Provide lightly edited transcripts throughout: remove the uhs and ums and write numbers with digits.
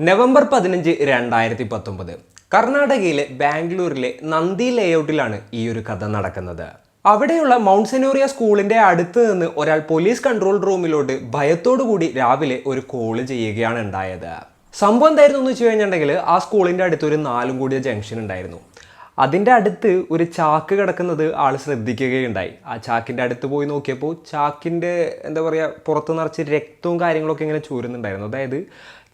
November 15, 2019 കർണാടകയിലെ ബാംഗ്ലൂരിലെ നന്ദി ലേഔട്ടിലാണ് ഈ ഒരു കഥ നടക്കുന്നത്. അവിടെയുള്ള മൗണ്ട് സെനോറിയ സ്കൂളിന്റെ അടുത്ത് നിന്ന് ഒരാൾ പോലീസ് കൺട്രോൾ റൂമിലോട്ട് ഭയത്തോടു കൂടി രാവിലെ ഒരു കോള് ചെയ്യുകയാണ് ഉണ്ടായത്. സംഭവം എന്തായിരുന്നു എന്ന് വെച്ച് കഴിഞ്ഞിട്ടുണ്ടെങ്കിൽ ആ സ്കൂളിന്റെ അടുത്ത് ഒരു 4 കൂടിയ ജംഗ്ഷൻ ഉണ്ടായിരുന്നു. അതിൻ്റെ അടുത്ത് ഒരു ചാക്ക് കിടക്കുന്നത് ആൾ ശ്രദ്ധിക്കുകയുണ്ടായി. ആ ചാക്കിൻ്റെ അടുത്ത് പോയി നോക്കിയപ്പോൾ ചാക്കിൻ്റെ എന്താ പറയുക പുറത്ത് നിറച്ച് രക്തവും കാര്യങ്ങളൊക്കെ ഇങ്ങനെ ചൂരുന്നുണ്ടായിരുന്നു. അതായത്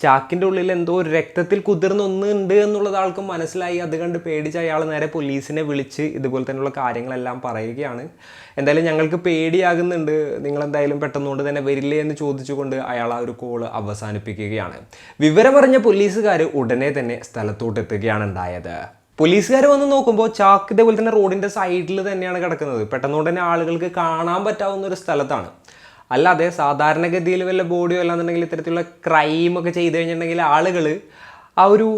ചാക്കിൻ്റെ ഉള്ളിൽ എന്തോ രക്തത്തിൽ കുതിർന്ന ഒന്നുണ്ട് എന്നുള്ളത് ആൾക്ക് മനസ്സിലായി. അത് കണ്ട് പേടിച്ച് അയാൾ നേരെ പോലീസിനെ വിളിച്ച് ഇതുപോലെ തന്നെയുള്ള കാര്യങ്ങളെല്ലാം പറയുകയാണ്. എന്തായാലും ഞങ്ങൾക്ക് പേടിയാകുന്നുണ്ട്, നിങ്ങളെന്തായാലും പെട്ടെന്നുകൊണ്ട് തന്നെ വരില്ലേ എന്ന് ചോദിച്ചുകൊണ്ട് അയാൾ ആ ഒരു കോള് അവസാനിപ്പിക്കുകയാണ്. വിവരമറിഞ്ഞ പോലീസുകാർ ഉടനെ തന്നെ സ്ഥലത്തോട്ട് എത്തുകയാണ് ഉണ്ടായത്. പോലീസുകാർ വന്ന് നോക്കുമ്പോൾ ചാക്ക് ഇതേപോലെ തന്നെ റോഡിൻ്റെ സൈഡിൽ തന്നെയാണ് കിടക്കുന്നത്. പെട്ടെന്നുകൊണ്ട് തന്നെ ആളുകൾക്ക് കാണാൻ പറ്റാവുന്ന ഒരു സ്ഥലത്താണ്. അല്ലാതെ സാധാരണഗതിയിൽ വല്ല ബോഡിയോ അല്ലാന്നുണ്ടെങ്കിൽ ഇത്തരത്തിലുള്ള ക്രൈമൊക്കെ ചെയ്ത് കഴിഞ്ഞിട്ടുണ്ടെങ്കിൽ ആളുകൾ ആ ഒരു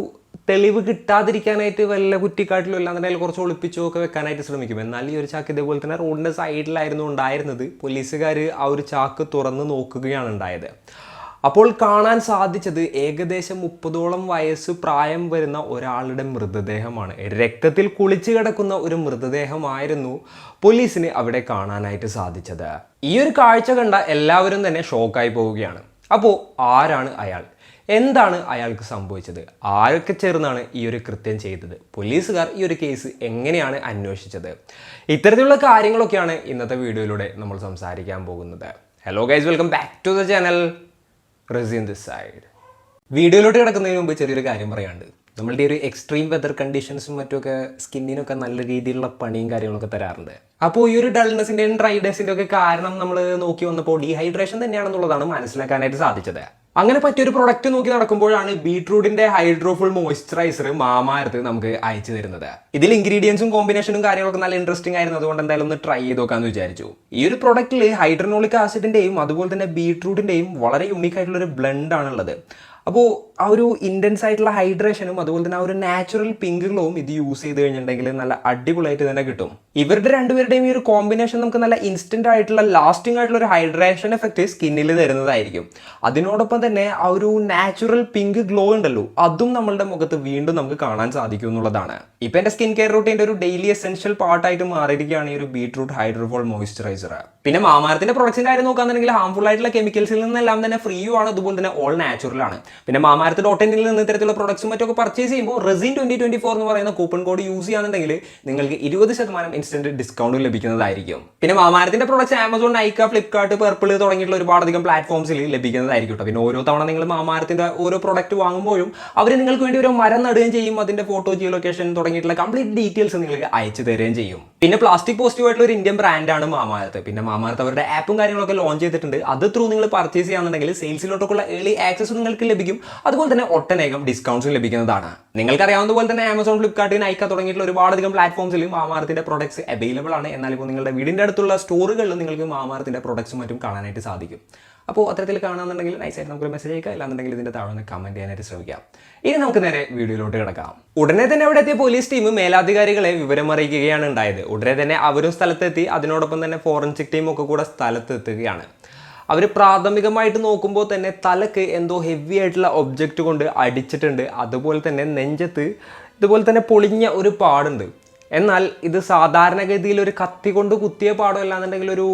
തെളിവ് കിട്ടാതിരിക്കാനായിട്ട് വല്ല കുറ്റിക്കാട്ടിലും അല്ലാന്നുണ്ടെങ്കിൽ കുറച്ച് ഒളിപ്പിച്ചോ ഒക്കെ വെക്കാനായിട്ട് ശ്രമിക്കും. എന്നാൽ ഈ ഒരു ചാക്ക് ഇതേപോലെ തന്നെ റോഡിൻ്റെ സൈഡിലായിരുന്നു ഉണ്ടായിരുന്നത്. പോലീസുകാർ ആ ഒരു ചാക്ക് തുറന്ന് നോക്കുകയാണ് ഉണ്ടായത്. അപ്പോൾ കാണാൻ സാധിച്ചത് ഏകദേശം 30ഓളം വയസ്സ് പ്രായം വരുന്ന ഒരാളുടെ മൃതദേഹമാണ്. രക്തത്തിൽ കുളിച്ചു കിടക്കുന്ന ഒരു മൃതദേഹമായിരുന്നു പോലീസിന് അവിടെ കാണാനായിട്ട് സാധിച്ചത്. ഈ ഒരു കാഴ്ച കണ്ട എല്ലാവരും തന്നെ ഷോക്കായി പോവുകയാണ്. അപ്പോൾ ആരാണ് അയാൾ? എന്താണ് അയാൾക്ക് സംഭവിച്ചത്? ആരൊക്കെ ചേർന്നാണ് ഈ ഒരു കൃത്യം ചെയ്തത്? പോലീസുകാർ ഈ ഒരു കേസ് എങ്ങനെയാണ് അന്വേഷിച്ചത്? ഇത്തരത്തിലുള്ള കാര്യങ്ങളൊക്കെയാണ് ഇന്നത്തെ വീഡിയോയിലൂടെ നമ്മൾ സംസാരിക്കാൻ പോകുന്നത്. Hello guys, welcome back to the channel. Razeen this side. വീഡിയോയിലോട്ട് കിടക്കുന്നതിന് മുമ്പ് ചെറിയൊരു കാര്യം പറയാണ്ട്. നമ്മളുടെ ഒരു എക്സ്ട്രീം വെതർ കണ്ടീഷൻസും മറ്റുമൊക്കെ സ്കിന്നിനൊക്കെ നല്ല രീതിയിലുള്ള പണിയും കാര്യങ്ങളൊക്കെ തരാറുണ്ട്. അപ്പോൾ ഈ ഒരു ഡൾനെസിൻ്റെയും ഡ്രൈനെസിൻ്റെ ഒക്കെ കാരണം നമ്മൾ നോക്കി വന്നപ്പോൾ ഡീഹൈഡ്രേഷൻ തന്നെയാണെന്നുള്ളതാണ് മനസ്സിലാക്കാനായിട്ട് സാധിച്ചത്. അങ്ങനെ പറ്റിയൊരു പ്രൊഡക്റ്റ് നോക്കി നടക്കുമ്പോഴാണ് ബീട്രൂട്ടിന്റെ ഹൈഡ്രോഫുൾ മോയ്സ്ചറൈസർ മാമാഎർത്ത് നമുക്ക് അയച്ചു തരുന്നത്. ഇതിൽ ഇൻഗ്രീഡിയൻസും കോമ്പിനേഷനും കാര്യങ്ങളൊക്കെ നല്ല ഇൻട്രസ്റ്റിംഗ് ആയിരുന്നു. അതുകൊണ്ട് എന്തായാലും ഒന്ന് ട്രൈ ചെയ്ത് നോക്കാമെന്ന് വിചാരിച്ചു. ഈ ഒരു പ്രൊഡക്റ്റിൽ ഹൈഡ്രനോളിക് ആസിഡിന്റെയും അതുപോലെ തന്നെ ബീട്രൂട്ടിന്റെയും വളരെ യുണീക്ക് ആയിട്ടുള്ള ഒരു ബ്ലെൻഡ് ആണുള്ളത്. അപ്പോൾ ആ ഒരു ഇൻറ്റൻസ് ആയിട്ടുള്ള ഹൈഡ്രേഷനും അതുപോലെ തന്നെ ആ ഒരു നാച്ചുറൽ പിങ്ക് ഗ്ലോവും ഇത് യൂസ് ചെയ്ത് കഴിഞ്ഞിട്ടുണ്ടെങ്കിൽ നല്ല അടിപൊളിയായിട്ട് തന്നെ കിട്ടും. ഇവരുടെ രണ്ടുപേരുടെയും ഈ ഒരു കോമ്പിനേഷൻ നമുക്ക് നല്ല ഇൻസ്റ്റന്റ് ആയിട്ടുള്ള ലാസ്റ്റിംഗ് ആയിട്ടുള്ള ഒരു ഹൈഡ്രേഷൻ എഫക്റ്റ് സ്കിന്നിൽ തരുന്നതായിരിക്കും. അതിനോടൊപ്പം തന്നെ ആ ഒരു നാച്ചുറൽ പിങ്ക് ഗ്ലോ ഉണ്ടല്ലോ, അതും നമ്മളുടെ മുഖത്ത് വീണ്ടും നമുക്ക് കാണാൻ സാധിക്കും എന്നുള്ളതാണ്. ഇപ്പം എൻ്റെ സ്കിൻ കെയർ റൂട്ടീൻ്റെ ഒരു ഡെയിലി എസെൻഷ്യൽ പാർട്ടായിട്ട് മാറിയിരിക്കുകയാണ് ഈ ഒരു ബീട്രൂട്ട് ഹൈഡ്രോഫോൾ മോയ്സ്ചറൈസർ. പിന്നെ മാമാഎർത്തിന്റെ പ്രൊഡക്ട്സിന്റെ കാര്യം നോക്കുകയാണെന്നുണ്ടെങ്കിൽ ഹാംഫുൾ ആയിട്ടുള്ള കെമിക്കൽസിൽ നിന്നെല്ലാം തന്നെ ഫ്രീയും ആണ്, അതുപോലെ തന്നെ ഓൾ നാച്ചുറൽ ആണ്. പിന്നെ മാമാഎർത്ത് .in നിന്ന് ഇത്തരത്തിലുള്ള പ്രൊഡക്ട്സും മറ്റൊക്കെ പർച്ചേസ് ചെയ്യുമ്പോൾ റസീൻ 2024 എന്ന് പറയുന്ന കൂപ്പൺ കോഡ് യൂസ് ചെയ്യുകയാണെന്നുണ്ടെങ്കിൽ നിങ്ങൾക്ക് 20% ഇൻസ്റ്റന്റ് ഡിസ്കൗണ്ട് ലഭിക്കുന്നതായിരിക്കും. പിന്നെ മാമാഎർത്തിന്റെ പ്രൊഡക്ട്സ് ആമസോൺ, നൈക്ക, ഫ്ലിപ്കാർട്ട്, പർപ്പിൾ തുടങ്ങിയിട്ടുള്ള ഒരുപാടധികം പ്ലാറ്റ്ഫോംസിൽ ലഭിക്കുന്നതായിരിക്കും. പിന്നെ ഓരോ തവണ നിങ്ങൾ മാമാഎർത്തിന്റെ ഓരോ പ്രൊഡക്റ്റ് വാങ്ങുമ്പോഴും അവർ നിങ്ങൾക്ക് വേണ്ടി ഒരു മരം നടുകയും ചെയ്യും. അതിന്റെ ഫോട്ടോ, ജിയോ ലൊക്കേഷൻ തുടങ്ങിയിട്ടുള്ള കംപ്ലീറ്റ് ഡീറ്റെയിൽസ് നിങ്ങൾക്ക് അയച്ചു തരുകയും ചെയ്യും. പിന്നെ പ്ലാസ്റ്റിക് പോസിറ്റീവ് ആയിട്ടുള്ള ഒരു ഇന്ത്യൻ ബ്രാൻഡാണ് മാമാഎർത്ത്. പിന്നെ മാമാഎർത്ത് അവരുടെ ആപ്പും കാര്യങ്ങളൊക്കെ ലോഞ്ച് ചെയ്തിട്ടുണ്ട്. അത് ത്രൂ നിങ്ങൾ പർച്ചേസ് ചെയ്യുകയാണെന്നുണ്ടെങ്കിൽ സെയിൽസിലോട്ടൊക്കെയുള്ള ഏർലി ആക്സസ് നിങ്ങൾക്ക് ലഭിക്കും. അതുപോലെ തന്നെ ഒട്ടനേകം ഡിസ്കൗണ്ട്സും ലഭിക്കുന്നതാണ്. നിങ്ങൾക്കറിയാവുന്ന പോലെ തന്നെ ആമസോൺ, ഫ്ലിപ്കാർട്ട്, നൈക്ക തുടങ്ങിയിട്ടുള്ള ഒരുപാടധികം പ്ലാറ്റ്ഫോംസിൽ മാമാഎർത്തിന്റെ പ്രൊഡക്ട്സ് അവൈലബിൾ ആണ്. എന്നാൽ ഇപ്പോൾ നിങ്ങളുടെ വീടിന്റെ അടുത്തുള്ള സ്റ്റോറുകളിൽ നിങ്ങൾക്ക് മാമാഎർത്തിന്റെ പ്രൊഡക്ട്സും മറ്റും കാണാനായിട്ട് സാധിക്കും. അപ്പോൾ അത്തരത്തിൽ കാണാമെന്നുണ്ടെങ്കിൽ നൈസായിട്ട് നമുക്കൊരു മെസ്സേജ് അയക്കാം, അല്ലാന്നുണ്ടെങ്കിൽ ഇതിന്റെ താഴെ ഒന്ന് കമന്റ് ചെയ്യാനായിട്ട് ശ്രമിക്കാം. ഇനി നമുക്ക് നേരെ വീഡിയോയിലോട്ട് കിടക്കാം. ഉടനെ തന്നെ അവിടെ എത്തിയ പോലീസ് ടീം മേലധികാരികളെ വിവരം അറിയിക്കുകയാണ് ഉണ്ടായത്. ഉടനെ തന്നെ അവരും സ്ഥലത്തെത്തി. അതിനോടൊപ്പം തന്നെ ഫോറൻസിക് ടീം ഒക്കെ കൂടെ സ്ഥലത്തെത്തുകയാണ്. അവർ പ്രാഥമികമായിട്ട് നോക്കുമ്പോൾ തന്നെ തലക്ക് എന്തോ ഹെവി ആയിട്ടുള്ള ഒബ്ജക്റ്റ് കൊണ്ട് അടിച്ചിട്ടുണ്ട്. അതുപോലെ തന്നെ നെഞ്ചത്ത് ഇതുപോലെ തന്നെ പൊളിഞ്ഞ ഒരു പാടുണ്ട്. എന്നാൽ ഇത് സാധാരണഗതിയിൽ ഒരു കത്തി കൊണ്ട് കുത്തിയ പാടോ അല്ലാന്നുണ്ടെങ്കിൽ ഒരു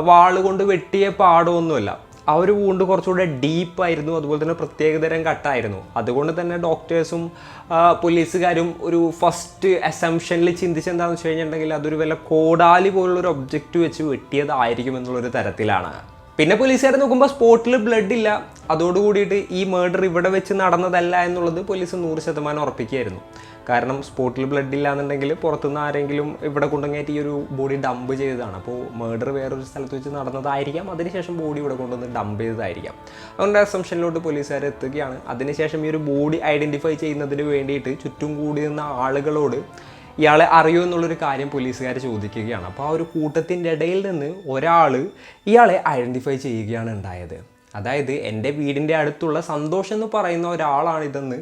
വാള് കൊണ്ട് വെട്ടിയ പാടോ ഒന്നുമല്ല. ആ ഒരു വൂണ്ട് കുറച്ചുകൂടെ ഡീപ്പായിരുന്നു. അതുപോലെ തന്നെ പ്രത്യേകതരം കട്ടായിരുന്നു. അതുകൊണ്ട് തന്നെ ഡോക്ടേഴ്സും പോലീസുകാരും ഒരു ഫസ്റ്റ് അസംഷനിൽ ചിന്തിച്ചെന്താണെന്ന് വെച്ച് കഴിഞ്ഞിട്ടുണ്ടെങ്കിൽ അതൊരു വല്ല കോടാലി പോലുള്ളൊരു ഒബ്ജക്റ്റ് വെച്ച് വെട്ടിയതായിരിക്കും എന്നുള്ളൊരു തരത്തിലാണ്. പിന്നെ പോലീസുകാർ നോക്കുമ്പോൾ സ്പോട്ടിൽ ബ്ലഡ് ഇല്ല. അതോടുകൂടിയിട്ട് ഈ മേർഡർ ഇവിടെ വെച്ച് നടന്നതല്ല എന്നുള്ളത് പോലീസ് 100% ഉറപ്പിക്കുകയായിരുന്നു. കാരണം സ്പോട്ടിൽ ബ്ലഡ് ഇല്ല എന്നുണ്ടെങ്കിൽ പുറത്തുനിന്ന് ആരെങ്കിലും ഇവിടെ കൊണ്ടുവന്നിട്ട് ഈ ഒരു ബോഡി ഡംപ് ചെയ്തതാണ്. അപ്പോൾ മേർഡർ വേറൊരു സ്ഥലത്ത് വെച്ച് നടന്നതായിരിക്കാം. അതിനുശേഷം ബോഡി ഇവിടെ കൊണ്ടുവന്ന് ഡംപ് ചെയ്തതായിരിക്കാം. അതുകൊണ്ട് അസംഷനിലോട്ട് പോലീസുകാർ എത്തുകയാണ്. അതിനുശേഷം ഈ ഒരു ബോഡി ഐഡൻറ്റിഫൈ ചെയ്യുന്നതിന് വേണ്ടിയിട്ട് ചുറ്റും കൂടി നിന്ന ആളുകളോട് ഇയാളെ അറിയോ എന്നുള്ളൊരു കാര്യം പോലീസുകാർ ചോദിക്കുകയാണ്. അപ്പോൾ ആ ഒരു കൂട്ടത്തിൻ്റെ ഇടയിൽ നിന്ന് ഒരാൾ ഇയാളെ ഐഡൻറ്റിഫൈ ചെയ്യുകയാണ് ഉണ്ടായത്. അതായത് എൻ്റെ വീടിൻ്റെ അടുത്തുള്ള സന്തോഷ് എന്ന് പറയുന്ന ഒരാളാണിതെന്ന്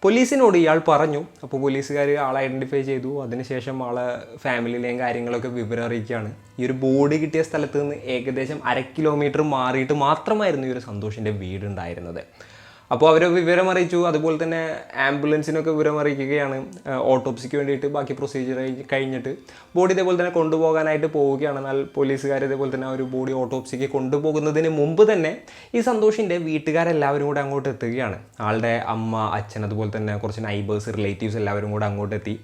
പോലീസിനോട് ഇയാൾ പറഞ്ഞു. അപ്പോൾ പോലീസുകാർ ആളെ ഐഡൻറ്റിഫൈ ചെയ്തു. അതിനുശേഷം ആളെ ഫാമിലിയിലെയും കാര്യങ്ങളൊക്കെ വിവരം അറിയിക്കുകയാണ്. ഈ ഒരു ബോഡി കിട്ടിയ സ്ഥലത്ത് നിന്ന് ഏകദേശം 1/2 കിലോമീറ്റർ മാറിയിട്ട് മാത്രമായിരുന്നു ഈ ഒരു സന്തോഷിൻ്റെ വീടുണ്ടായിരുന്നത്. അപ്പോൾ അവർ വിവരം അറിയിച്ചു. അതുപോലെ തന്നെ ആംബുലൻസിനൊക്കെ വിവരം അറിയിക്കുകയാണ്. ഓട്ടോപ്സിക്ക് വേണ്ടിയിട്ട് ബാക്കി പ്രൊസീജിയർ കഴിഞ്ഞിട്ട് ബോഡി ഇതേപോലെ തന്നെ കൊണ്ടുപോകാനായിട്ട് പോവുകയാണ്. എന്നാൽ പോലീസുകാർ ഇതേപോലെ തന്നെ ഒരു ബോഡി ഓട്ടോപ്സിക്ക് കൊണ്ടുപോകുന്നതിന് മുമ്പ് തന്നെ ഈ സന്തോഷിൻ്റെ വീട്ടുകാരെല്ലാവരും കൂടെ അങ്ങോട്ട് എത്തുകയാണ്. ആളുടെ അമ്മ, അച്ഛൻ, അതുപോലെ തന്നെ കുറച്ച് നൈബേഴ്സ്, റിലേറ്റീവ്സ് എല്ലാവരും കൂടെ അങ്ങോട്ട് എത്തി.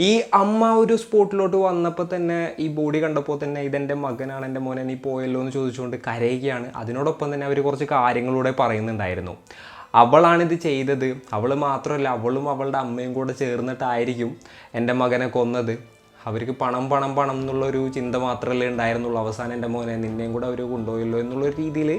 ഈ അമ്മ ഒരു സ്പോട്ടിലോട്ട് വന്നപ്പോൾ തന്നെ ഈ ബോഡി കണ്ടപ്പോൾ തന്നെ ഇതെൻ്റെ മകനാണ്, എൻ്റെ മോനെ നീ പോയല്ലോ എന്ന് ചോദിച്ചുകൊണ്ട് കരയുകയാണ്. അതിനോടൊപ്പം തന്നെ അവർ കുറച്ച് കാര്യങ്ങളൂടെ പറയുന്നുണ്ടായിരുന്നു. അവളാണിത് ചെയ്തത്, അവൾ മാത്രമല്ല അവളും അവളുടെ അമ്മയും കൂടെ ചേർന്നിട്ടായിരിക്കും എൻ്റെ മകനെ കൊന്നത്. അവർക്ക് പണം പണം പണം എന്നുള്ളൊരു ചിന്ത മാത്രമല്ലേ ഉണ്ടായിരുന്നുള്ളൂ. അവസാനം എൻ്റെ മോനെ നിന്നെയും കൂടെ അവർ കൊണ്ടുപോയല്ലോ എന്നുള്ളൊരു രീതിയിൽ,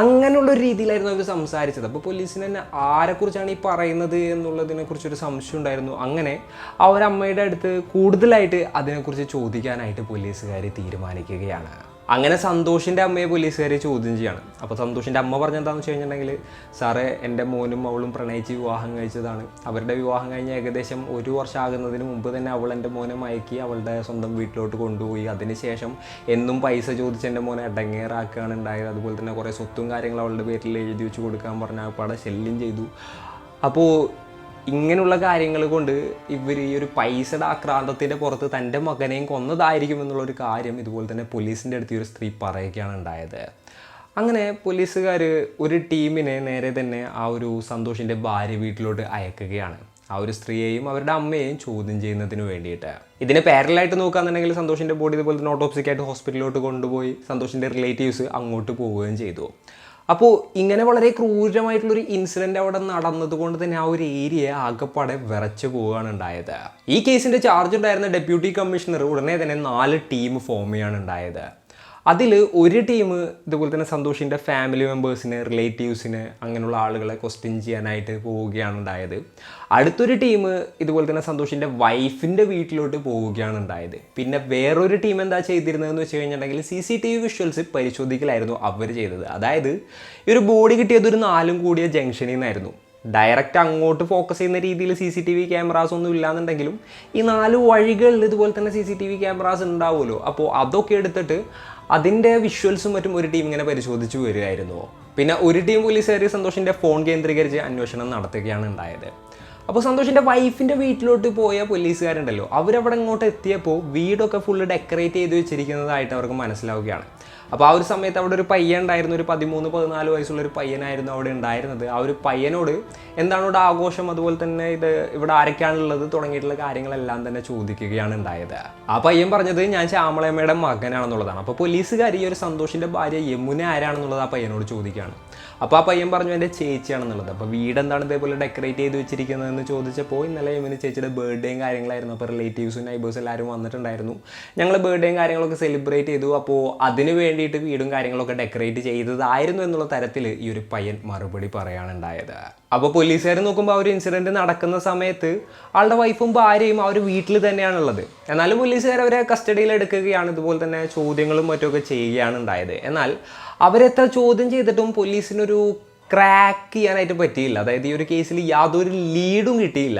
അങ്ങനെയുള്ളൊരു രീതിയിലായിരുന്നു അവർ സംസാരിച്ചത്. അപ്പോൾ പോലീസിന് തന്നെ ആരെക്കുറിച്ചാണ് ഈ പറയുന്നത് എന്നുള്ളതിനെക്കുറിച്ചൊരു സംശയം ഉണ്ടായിരുന്നു. അങ്ങനെ ആ ഒരു അമ്മയുടെ അടുത്ത് കൂടുതലായിട്ട് അതിനെക്കുറിച്ച് ചോദിക്കാനായിട്ട് പോലീസുകാർ തീരുമാനിക്കുകയാണ്. അങ്ങനെ സന്തോഷിൻ്റെ അമ്മയെ പോലീസുകാർ ചോദ്യം ചെയ്യാണ്. അപ്പോൾ സന്തോഷിൻ്റെ അമ്മ പറഞ്ഞെന്താണെന്ന് വെച്ച് കഴിഞ്ഞിട്ടുണ്ടെങ്കിൽ, സാറേ എൻ്റെ മോനും അവളും പ്രണയിച്ച് വിവാഹം കഴിച്ചതാണ്. അവരുടെ വിവാഹം കഴിഞ്ഞ് ഏകദേശം 1 വർഷം ആകുന്നതിന് മുമ്പ് തന്നെ അവൾ എൻ്റെ മോനെ മയക്കി അവളുടെ സ്വന്തം വീട്ടിലോട്ട് കൊണ്ടുപോയി. അതിനുശേഷം എന്നും പൈസ ചോദിച്ച് എൻ്റെ മോനെ ഇടങ്ങേറാക്കുകയാണ് ഉണ്ടായത്. അതുപോലെ തന്നെ കുറേ സ്വത്തും കാര്യങ്ങളും അവളുടെ പേരിൽ എഴുതി വെച്ച് കൊടുക്കാൻ പറഞ്ഞാൽ അവിടെ ശല്യം ചെയ്തു. അപ്പോൾ ഇങ്ങനെയുള്ള കാര്യങ്ങൾ കൊണ്ട് ഇവർ ഈ ഒരു പൈസയുടെ ആക്രാന്തത്തിൻ്റെ പുറത്ത് തൻ്റെ മകനെയും കൊന്നതായിരിക്കും എന്നുള്ളൊരു കാര്യം ഇതുപോലെ തന്നെ പോലീസിൻ്റെ അടുത്ത് ഒരു സ്ത്രീ പറയുകയാണ് ഉണ്ടായത്. അങ്ങനെ പോലീസുകാർ ഒരു ടീമിനെ നേരെ തന്നെ ആ ഒരു സന്തോഷിൻ്റെ ഭാര്യ വീട്ടിലോട്ട് അയക്കുകയാണ്. ആ ഒരു സ്ത്രീയെയും അവരുടെ അമ്മയെയും ചോദ്യം ചെയ്യുന്നതിന് വേണ്ടിയിട്ട്. ഇതിനെ പാരലായിട്ട് നോക്കുകയാണെന്നുണ്ടെങ്കിൽ സന്തോഷിൻ്റെ ബോഡി ഇതുപോലെ തന്നെ ഓട്ടോപ്സിക്കായിട്ട് ഹോസ്പിറ്റലിലോട്ട് കൊണ്ടുപോയി സന്തോഷിൻ്റെ റിലേറ്റീവ്സ് അങ്ങോട്ട് പോവുകയും ചെയ്തു. അപ്പോൾ ഇങ്ങനെ വളരെ ക്രൂരമായിട്ടുള്ളൊരു ഇൻസിഡൻറ്റ് അവിടെ നടന്നതുകൊണ്ട് തന്നെ ആ ഒരു ഏരിയ ആകെപ്പാടെ വിറച്ചു പോവുകയാണ് ഉണ്ടായത്. ഈ കേസിൻ്റെ ചാർജ് ഉണ്ടായിരുന്ന ഡെപ്യൂട്ടി കമ്മീഷണർ ഉടനെ തന്നെ 4 ടീം ഫോം ചെയ്യാണ് ഉണ്ടായത്. അതിൽ ഒരു ടീം ഇതുപോലെ തന്നെ സന്തോഷിൻ്റെ ഫാമിലി മെമ്പേഴ്സിന്, റിലേറ്റീവ്സിന്, അങ്ങനെയുള്ള ആളുകളെ ക്വസ്റ്റ്യൻ ചെയ്യാനായിട്ട് പോവുകയാണ് ഉണ്ടായത്. അടുത്തൊരു ടീം ഇതുപോലെ തന്നെ സന്തോഷിൻ്റെ വൈഫിൻ്റെ വീട്ടിലോട്ട് പോവുകയാണ് ഉണ്ടായത്. പിന്നെ വേറൊരു ടീം എന്താ ചെയ്തിരുന്നതെന്ന് വെച്ച് കഴിഞ്ഞിട്ടുണ്ടെങ്കിൽ CCTV വിഷ്വൽസ് പരിശോധിക്കലായിരുന്നു അവർ ചെയ്തത്. അതായത് ഈ ഒരു ബോഡി കിട്ടിയത് ഒരു 4 കൂടിയ ജംഗ്ഷനിൽ നിന്നായിരുന്നു. ഡയറക്റ്റ് അങ്ങോട്ട് ഫോക്കസ് ചെയ്യുന്ന രീതിയിൽ CCTV ക്യാമറാസ് ഒന്നും ഇല്ലാന്നുണ്ടെങ്കിലും ഈ 4 വഴികളിൽ ഇതുപോലെ തന്നെ CCTV ക്യാമറാസ് ഉണ്ടാവുമല്ലോ. അപ്പോൾ അതൊക്കെ എടുത്തിട്ട് അതിൻ്റെ വിഷ്വൽസും മറ്റും ഒരു ടീം ഇങ്ങനെ പരിശോധിച്ച് വരികയായിരുന്നു. പിന്നെ ഒരു ടീം പോലീസുകാർ സന്തോഷിൻ്റെ ഫോൺ കേന്ദ്രീകരിച്ച് അന്വേഷണം നടത്തുകയാണ് ഉണ്ടായത്. അപ്പോൾ സന്തോഷിൻ്റെ വൈഫിൻ്റെ വീട്ടിലോട്ട് പോയ പോലീസുകാരുണ്ടല്ലോ, അവരവിടെ ഇങ്ങോട്ട് എത്തിയപ്പോൾ വീടൊക്കെ ഫുള്ള് ഡെക്കറേറ്റ് ചെയ്ത് വെച്ചിരിക്കുന്നതായിട്ട് അവർക്ക് മനസ്സിലാവുകയാണ്. അപ്പോൾ ആ ഒരു സമയത്ത് അവിടെ ഒരു പയ്യൻ ഉണ്ടായിരുന്നു. ഒരു 13-14 വയസ്സുള്ളൊരു പയ്യനായിരുന്നു അവിടെ ഉണ്ടായിരുന്നത്. ആ ഒരു പയ്യനോട് എന്താണ് ഇവിടെ ആഘോഷം, അതുപോലെ തന്നെ ഇവിടെ ആരൊക്കെയാണുള്ളത് തുടങ്ങിയിട്ടുള്ള കാര്യങ്ങളെല്ലാം തന്നെ ചോദിക്കുകയാണ് ഉണ്ടായത്. ആ പയ്യൻ പറഞ്ഞത് ഞാൻ ശ്യാമളയമ്മയുടെ മകനാണെന്നുള്ളതാണ്. അപ്പോൾ പോലീസുകാർ ഈ ഒരു സന്തോഷിൻ്റെ ഭാര്യ യമുന ആരാണെന്നുള്ളത് ആ പയ്യനോട് ചോദിക്കുകയാണ്. അപ്പോൾ ആ പയ്യൻ പറഞ്ഞു എൻ്റെ ചേച്ചിയാണെന്നുള്ളത്. അപ്പോൾ വീടെന്താണ് ഇതേപോലെ ഡെക്കറേറ്റ് ചെയ്ത് വെച്ചിരിക്കുന്നതെന്ന് ചോദിച്ചപ്പോൾ ഇന്നലെ യമുന ചേച്ചിയുടെ ബർത്ത്ഡേയും കാര്യങ്ങളായിരുന്നു. അപ്പോൾ റിലേറ്റീവ്സും നൈബേഴ്സും എല്ലാവരും വന്നിട്ടുണ്ടായിരുന്നു. ഞങ്ങൾ ബർത്ത്ഡേയും കാര്യങ്ങളൊക്കെ സെലിബ്രേറ്റ് ചെയ്തു. അപ്പോൾ അതിന് വേണ്ടിയിട്ട് വീടും കാര്യങ്ങളൊക്കെ ഡെക്കറേറ്റ് ചെയ്തതായിരുന്നു എന്നുള്ള തരത്തിൽ ഈ ഒരു പയ്യൻ മറുപടി പറയാനുണ്ടായത്. അപ്പോൾ പോലീസുകാർ നോക്കുമ്പോൾ ആ ഒരു ഇൻസിഡൻറ്റ് നടക്കുന്ന സമയത്ത് ആളുടെ വൈഫും ഭാര്യയും ആ ഒരു വീട്ടിൽ തന്നെയാണുള്ളത്. എന്നാലും പോലീസുകാർ അവരെ കസ്റ്റഡിയിൽ എടുക്കുകയാണ്. ഇതുപോലെ തന്നെ ചോദ്യങ്ങളും മറ്റുമൊക്കെ ചെയ്യുകയാണ് ഉണ്ടായത്. എന്നാൽ അവരെത്ര ചോദ്യം ചെയ്തിട്ടും പോലീസിനൊരു ക്രാക്ക് ചെയ്യാനായിട്ട് പറ്റിയില്ല. അതായത് ഈ ഒരു കേസിൽ യാതൊരു ലീഡും കിട്ടിയില്ല.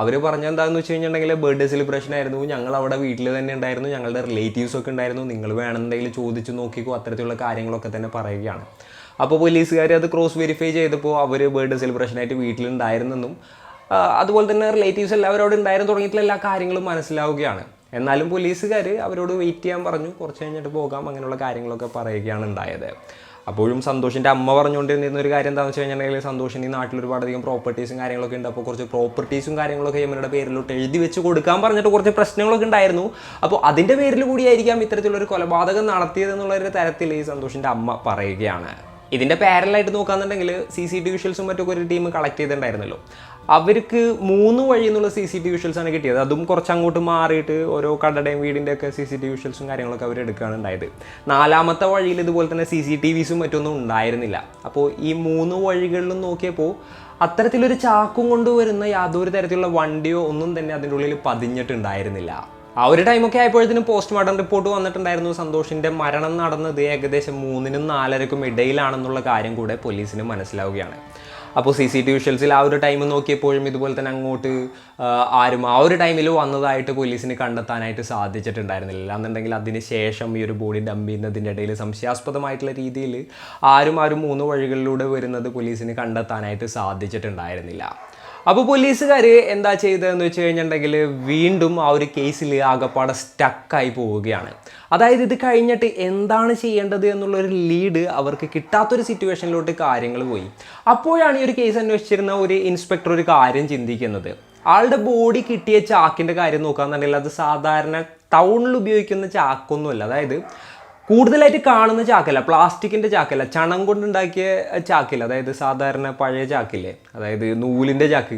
അവർ പറഞ്ഞെന്താണെന്ന് വെച്ച് കഴിഞ്ഞിട്ടുണ്ടെങ്കിൽ ബർത്ത്ഡേ സെലിബ്രേഷൻ ആയിരുന്നു, ഞങ്ങൾ അവിടെ വീട്ടിൽ തന്നെ ഉണ്ടായിരുന്നു, ഞങ്ങളുടെ റിലേറ്റീവ്സൊക്കെ ഉണ്ടായിരുന്നു, നിങ്ങൾ വേണമെന്നുണ്ടെങ്കിൽ ചോദിച്ചു നോക്കിക്കോ, അത്തരത്തിലുള്ള കാര്യങ്ങളൊക്കെ തന്നെ പറയുകയാണ്. അപ്പോൾ പോലീസുകാർ അത് ക്രോസ് വെരിഫൈ ചെയ്തപ്പോൾ അവർ ബർത്ത്ഡേ സെലിബ്രേഷനായിട്ട് വീട്ടിലുണ്ടായിരുന്നെന്നും അതുപോലെ തന്നെ റിലേറ്റീവ്സ് എല്ലാവരും അവിടെ ഉണ്ടായിരുന്നു തുടങ്ങിയിട്ടുള്ള എല്ലാ കാര്യങ്ങളും മനസ്സിലാവുകയാണ്. എന്നാലും പോലീസുകാർ അവരോട് വെയിറ്റ് ചെയ്യാൻ പറഞ്ഞു, കുറച്ച് കഴിഞ്ഞിട്ട് പോകാം, അങ്ങനെയുള്ള കാര്യങ്ങളൊക്കെ പറയുകയാണ് ഉണ്ടായത്. അപ്പോഴും സന്തോഷിൻ്റെ അമ്മ പറഞ്ഞുകൊണ്ടിരുന്ന ഒരു കാര്യം എന്താണെന്ന് വെച്ച് കഴിഞ്ഞിട്ടുണ്ടെങ്കിൽ സന്തോഷിന് ഈ നാട്ടിൽ ഒരുപാടധികം പ്രോപ്പർട്ടീസും കാര്യങ്ങളൊക്കെ ഉണ്ട്. അപ്പോൾ കുറച്ച് പ്രോപ്പർട്ടീസും കാര്യങ്ങളൊക്കെ യമുനയുടെ പേരിലോട്ട് എഴുതി വെച്ച് കൊടുക്കാൻ പറഞ്ഞിട്ട് കുറച്ച് പ്രശ്നങ്ങളൊക്കെ ഉണ്ടായിരുന്നു. അപ്പോൾ അതിൻ്റെ പേരിൽ കൂടിയായിരിക്കാം ഇത്തരത്തിലുള്ളൊരു കൊലപാതകം നടത്തിയതെന്നുള്ളൊരു തരത്തിൽ ഈ സന്തോഷിൻ്റെ അമ്മ പറയുകയാണ്. ഇതിൻ്റെ പാരലായിട്ട് നോക്കുകയാണെന്നുണ്ടെങ്കിൽ CCTV വിഷ്വൽസും മറ്റൊക്കെ ഒരു ടീം കളക്ട് ചെയ്തിട്ടുണ്ടായിരുന്നല്ലോ. അവർക്ക് 3 വഴി എന്നുള്ള CCTV വിഷ്വൽസാണ് കിട്ടിയത്. അതും കുറച്ച് അങ്ങോട്ട് മാറിയിട്ട് ഓരോ കടയുടെയും വീടിൻ്റെ ഒക്കെ CCTV വിഷ്വൽസും കാര്യങ്ങളൊക്കെ അവർ എടുക്കുകയാണ് ഉണ്ടായത്. 4ാമത്തെ വഴിയിൽ ഇതുപോലെ തന്നെ CCTVസും മറ്റൊന്നും ഉണ്ടായിരുന്നില്ല. അപ്പോൾ ഈ 3 വഴികളിലും നോക്കിയപ്പോൾ അത്തരത്തിലൊരു ചാക്കും കൊണ്ടുവരുന്ന യാതൊരു തരത്തിലുള്ള വണ്ടിയോ ഒന്നും തന്നെ അതിൻ്റെ ഉള്ളിൽ പതിഞ്ഞിട്ടുണ്ടായിരുന്നില്ല. ആ ഒരു ടൈമൊക്കെ ആയപ്പോഴത്തേനും പോസ്റ്റ്മോർട്ടം റിപ്പോർട്ട് വന്നിട്ടുണ്ടായിരുന്നു. സന്തോഷിൻ്റെ മരണം നടന്നത് ഏകദേശം 3-നും 4:30ക്കും ഇടയിലാണെന്നുള്ള കാര്യം കൂടെ പോലീസിന് മനസ്സിലാവുകയാണ്. അപ്പോൾ CCTV വിഷ്വൽസിൽ ആ ഒരു ടൈം നോക്കിയപ്പോഴും ഇതുപോലെ തന്നെ അങ്ങോട്ട് ആരും ആ ഒരു ടൈമിൽ വന്നതായിട്ട് പോലീസിന് കണ്ടെത്താനായിട്ട് സാധിച്ചിട്ടുണ്ടായിരുന്നില്ല. എന്നുണ്ടെങ്കിൽ അതിന് ശേഷം ഈ ഒരു ബോഡി ഡംപ് ചെയ്യുന്നതിൻ്റെ ഇടയിൽ സംശയാസ്പദമായിട്ടുള്ള രീതിയിൽ ആരും 3 വഴികളിലൂടെ വരുന്നത് പോലീസിന് കണ്ടെത്താനായിട്ട് സാധിച്ചിട്ടുണ്ടായിരുന്നില്ല. അപ്പോൾ പോലീസുകാർ എന്താ ചെയ്തതെന്ന് വെച്ച് കഴിഞ്ഞിട്ടുണ്ടെങ്കിൽ വീണ്ടും ആ ഒരു കേസിൽ ആകപ്പാടെ സ്റ്റക്കായി പോവുകയാണ്. അതായത് ഇത് കഴിഞ്ഞിട്ട് എന്താണ് ചെയ്യേണ്ടത് എന്നുള്ളൊരു ലീഡ് അവർക്ക് കിട്ടാത്തൊരു സിറ്റുവേഷനിലോട്ട് കാര്യങ്ങൾ പോയി. അപ്പോഴാണ് ഈ ഒരു കേസ് അന്വേഷിച്ചിരുന്ന ഒരു ഇൻസ്പെക്ടർ ഒരു കാര്യം ചിന്തിക്കുന്നത്. ആളുടെ ബോഡി കിട്ടിയ ചാക്കിൻ്റെ കാര്യം നോക്കുകയാണെന്നുണ്ടെങ്കിൽ അത് സാധാരണ ടൗണിൽ ഉപയോഗിക്കുന്ന ചാക്കൊന്നുമല്ല. അതായത് കൂടുതലായിട്ട് കാണുന്ന ചാക്കല്ല, പ്ലാസ്റ്റിക്കിൻ്റെ ചാക്കല്ല, ചണം കൊണ്ടുണ്ടാക്കിയ ചാക്കില്ല. അതായത് സാധാരണ പഴയ ചാക്കില്ലേ, അതായത് നൂലിൻ്റെ ചാക്ക്,